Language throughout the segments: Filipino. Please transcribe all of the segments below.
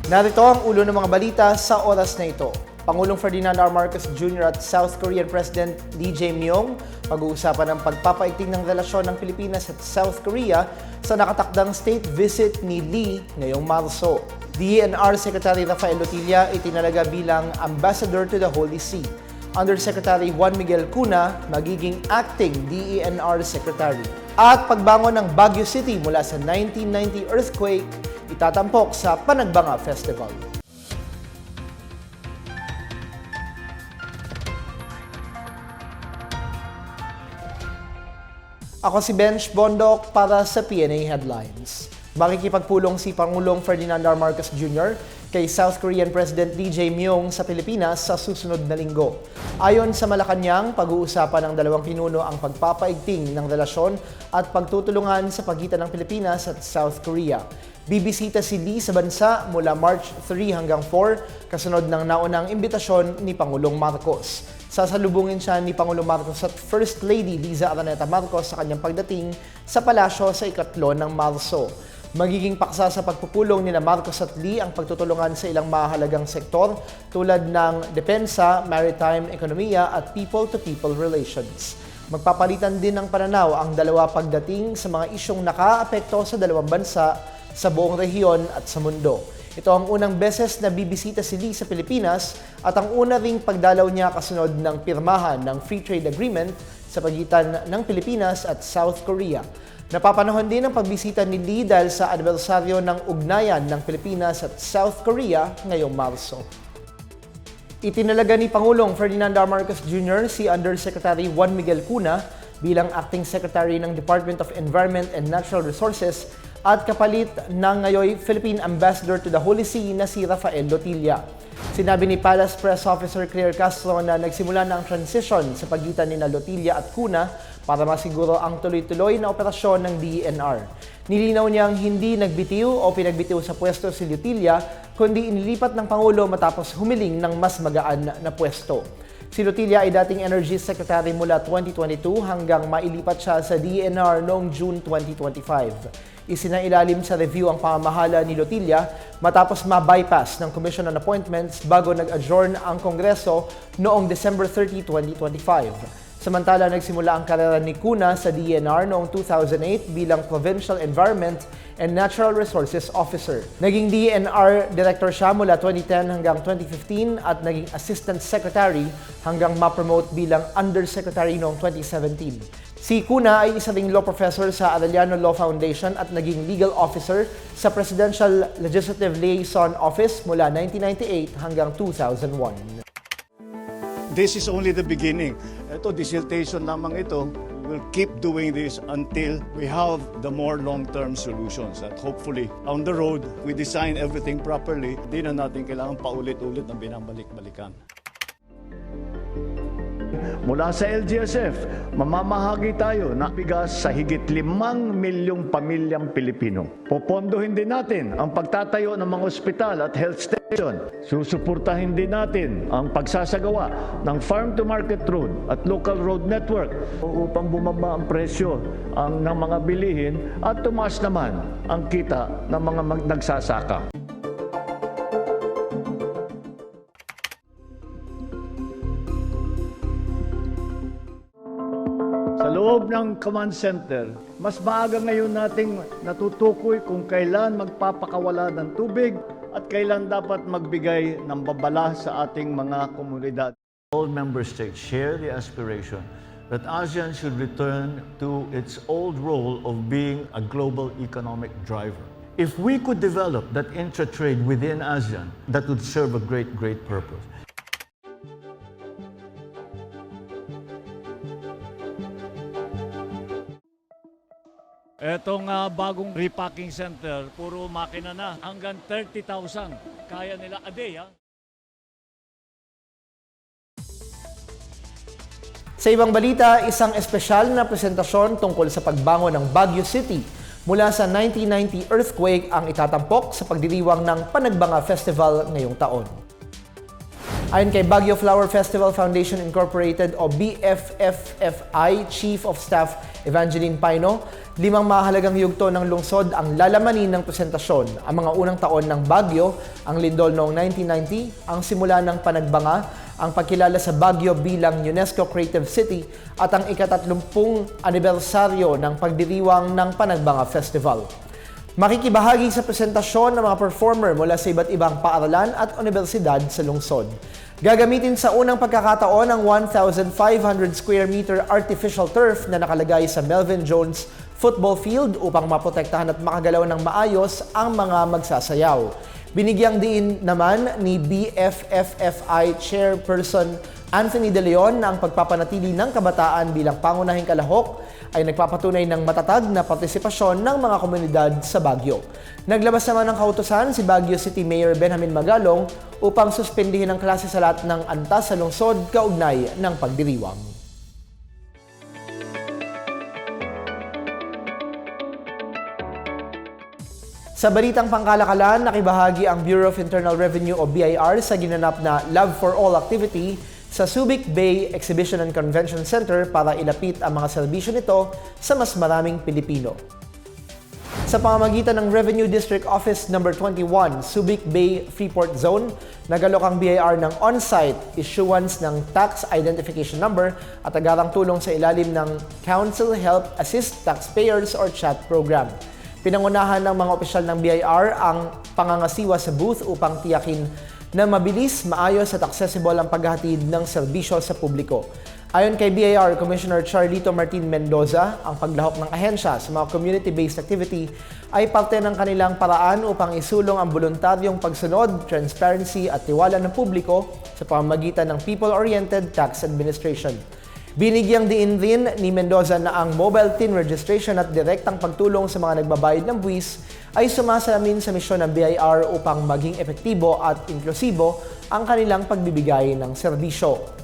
Narito ang ulo ng mga balita sa oras na ito. Pangulong Ferdinand R. Marcos Jr. at South Korean President Lee Jae-myung pag-uusapan ng pagpapaigting ng relasyon ng Pilipinas at South Korea sa nakatakdang state visit ni Lee ngayong Marso. DENR Secretary Rafael Lotilla itinalaga bilang Ambassador to the Holy See. Undersecretary Juan Miguel Cuna magiging Acting DENR Secretary. At pagbangon ng Baguio City mula sa 1990 earthquake, itatampok sa Panagbanga Festival. Ako si Bench Bondok para sa PNA Headlines. Makikipagpulong si Pangulong Ferdinand R. Marcos Jr. kay South Korean President Lee Jae-myung sa Pilipinas sa susunod na linggo. Ayon sa Malacanang, pag-uusapan ng dalawang pinuno ang pagpapaigting ng relasyon at pagtutulungan sa pagitan ng Pilipinas at South Korea. Bibisita si Lee sa bansa mula March 3 hanggang 4, kasunod ng naunang imbitasyon ni Pangulong Marcos. Sasalubungin siya ni Pangulong Marcos at First Lady Liza Araneta Marcos sa kanyang pagdating sa palasyo sa 3 ng Marso. Magiging paksa sa pagpupulong nila Marcos at Lee ang pagtutulungan sa ilang mahalagang sektor tulad ng depensa, maritime, ekonomiya at people-to-people relations. Magpapalitan din ng pananaw ang dalawa pagdating sa mga isyong nakaapekto sa dalawang bansa sa buong rehiyon at sa mundo. Ito ang unang beses na bibisita si Lee sa Pilipinas at ang una ring pagdalaw niya kasunod ng pirmahan ng Free Trade Agreement sa pagitan ng Pilipinas at South Korea. Napapanahon din ang pagbisita ni Lee dahil sa anibersaryo ng ugnayan ng Pilipinas at South Korea ngayong Marso. Itinalaga ni Pangulong Ferdinand R. Marcos Jr. si Undersecretary Juan Miguel Cuna bilang Acting Secretary ng Department of Environment and Natural Resources at kapalit ng ngayon Philippine Ambassador to the Holy See na si Rafael Lotilla. Sinabi ni Palace Press Officer Claire Castro na nagsimula na ang transition sa pagitan ni Lotilla at Cuna para masiguro ang tuloy-tuloy na operasyon ng DENR. Nilinaw niyang hindi nagbitiw o pinagbitiw sa pwesto si Lotilla, kundi inilipat ng Pangulo matapos humiling ng mas magaan na pwesto. Si Lotilla ay dating Energy Secretary mula 2022 hanggang mailipat siya sa DENR noong June 2025. Isinailalim sa review ang pamamahala ni Lotilla matapos ma-bypass ng Commission on Appointments bago nag-adjourn ang Kongreso noong December 30, 2025. Samantala, nagsimula ang karera ni Cuna sa DENR noong 2008 bilang Provincial Environment and Natural Resources Officer. Naging DENR Director siya mula 2010 hanggang 2015 at naging Assistant Secretary hanggang ma-promote bilang Undersecretary noong 2017. Si Cuna ay isa ring law professor sa Arellano Law Foundation at naging legal officer sa Presidential Legislative Liaison Office mula 1998 hanggang 2001. This is only the beginning. Ito, dissertation lamang ito. We'll keep doing this until we have the more long-term solutions. At hopefully, on the road, we design everything properly. Hindi na natin kailangan paulit-ulit na binabalik-balikan. Mula sa LGSF, mamamahagi tayo ng bigas sa higit 5 milyong pamilyang Pilipino. Popondohin din natin ang pagtatayo ng mga ospital at health station. Susuportahin din natin ang pagsasagawa ng farm-to-market road at local road network upang bumaba ang presyo ng mga bilihin at tumaas naman ang kita ng mga nagsasaka. Sa loob ng command center, mas maaga ngayon nating natutukoy kung kailan magpapakawala ng tubig at kailan dapat magbigay ng babala sa ating mga komunidad. All member states share the aspiration that ASEAN should return to its old role of being a global economic driver. If we could develop that intra-trade within ASEAN, that would serve a great purpose. Etong bagong repacking center, puro makina na. Hanggang 30,000 kaya nila a day. Sa ibang balita, isang espesyal na presentasyon tungkol sa pagbangon ng Baguio City mula sa 1990 earthquake ang itatampok sa pagdiriwang ng Panagbanga Festival ngayong taon. Ayon kay Baguio Flower Festival Foundation Incorporated o BFFFI Chief of Staff Evangeline Paino, 5 mahalagang yugto ng lungsod ang lalamanin ng presentasyon. Ang mga unang taon ng Baguio, ang lindol noong 1990, ang simula ng Panagbanga, ang pagkilala sa Baguio bilang UNESCO Creative City at ang ika-30 anibersaryo ng pagdiriwang ng Panagbanga Festival. Makikibahagi sa presentasyon ng mga performer mula sa iba't ibang paaralan at universidad sa lungsod. Gagamitin sa unang pagkakataon ang 1,500 square meter artificial turf na nakalagay sa Melvin Jones Football Field upang maprotektahan at makagalaw ng maayos ang mga magsasayaw. Binigyang diin naman ni BFFFI Chairperson Anthony De Leon na ang pagpapanatili ng kabataan bilang pangunahing kalahok ay nagpapatunay ng matatag na partisipasyon ng mga komunidad sa Baguio. Naglabas naman ng kautusan si Baguio City Mayor Benjamin Magalong upang suspendihin ang klase sa lahat ng antas sa lungsod kaugnay ng pagdiriwang. Sa balitang pangkalakalan, nakibahagi ang Bureau of Internal Revenue o BIR sa ginanap na Love for All activity sa Subic Bay Exhibition and Convention Center para ilapit ang mga serbisyo nito sa mas maraming Pilipino. Sa pamamagitan ng Revenue District Office No. 21, Subic Bay Freeport Zone, nagalok ang BIR ng on-site issuance ng Tax Identification Number at agarang tulong sa ilalim ng Council Help Assist Taxpayers or CHAT program. Pinangunahan ng mga opisyal ng BIR ang pangangasiwa sa booth upang tiyakin na mabilis, maayos at accessible ang paghahatid ng serbisyo sa publiko. Ayon kay BIR Commissioner Charlito Martin Mendoza, ang paglahok ng ahensya sa mga community-based activity ay parte ng kanilang paraan upang isulong ang voluntaryong pagsunod, transparency at tiwala ng publiko sa pamamagitan ng people-oriented tax administration. Binigyang diin rin ni Mendoza na ang mobile TIN registration at direktang pagtulong sa mga nagbabayad ng buwis ay sumasalamin sa misyon ng BIR upang maging epektibo at inklusibo ang kanilang pagbibigay ng serbisyo.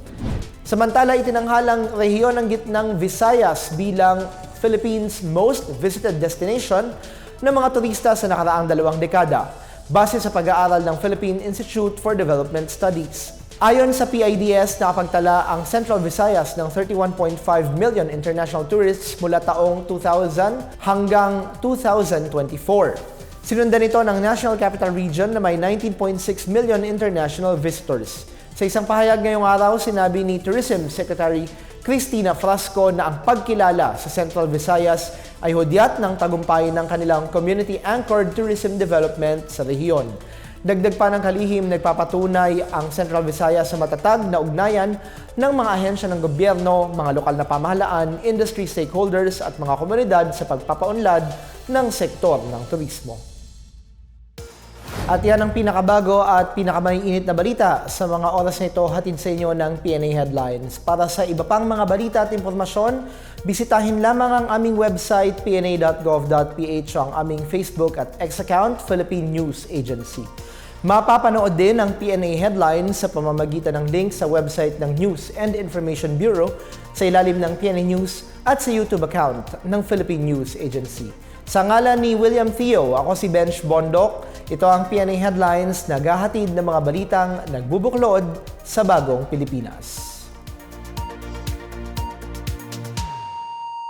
Samantala, itinanghalang rehiyon ng gitnang Visayas bilang Philippines' most visited destination ng mga turista sa nakaraang 2 dekada, base sa pag-aaral ng Philippine Institute for Development Studies. Ayon sa PIDS, nakapagtala ang Central Visayas ng 31.5 million international tourists mula taong 2000 hanggang 2024. Sinundan ito ng National Capital Region na may 19.6 million international visitors. Sa isang pahayag ngayong araw, sinabi ni Tourism Secretary Cristina Frasco na ang pagkilala sa Central Visayas ay hudyat ng tagumpay ng kanilang community-anchored tourism development sa rehiyon. Dagdag pa ng kalihim, nagpapatunay ang Central Visayas sa matatag na ugnayan ng mga ahensya ng gobyerno, mga lokal na pamahalaan, industry stakeholders at mga komunidad sa pagpapaunlad ng sektor ng turismo. At yan ang pinakabago at pinakamaiinit na balita sa mga oras na ito, hatid sa inyo ng PNA Headlines. Para sa iba pang mga balita at impormasyon, bisitahin lamang ang aming website pna.gov.ph o ang aming Facebook at X account, Philippine News Agency. Mapapanood din ang PNA Headlines sa pamamagitan ng link sa website ng News and Information Bureau sa ilalim ng PNA News at sa YouTube account ng Philippine News Agency. Sa ngalan ni William Theo, ako si Benj Bondok. Ito ang PNA Headlines na naghahatid ng mga balitang nagbubuklod sa bagong Pilipinas.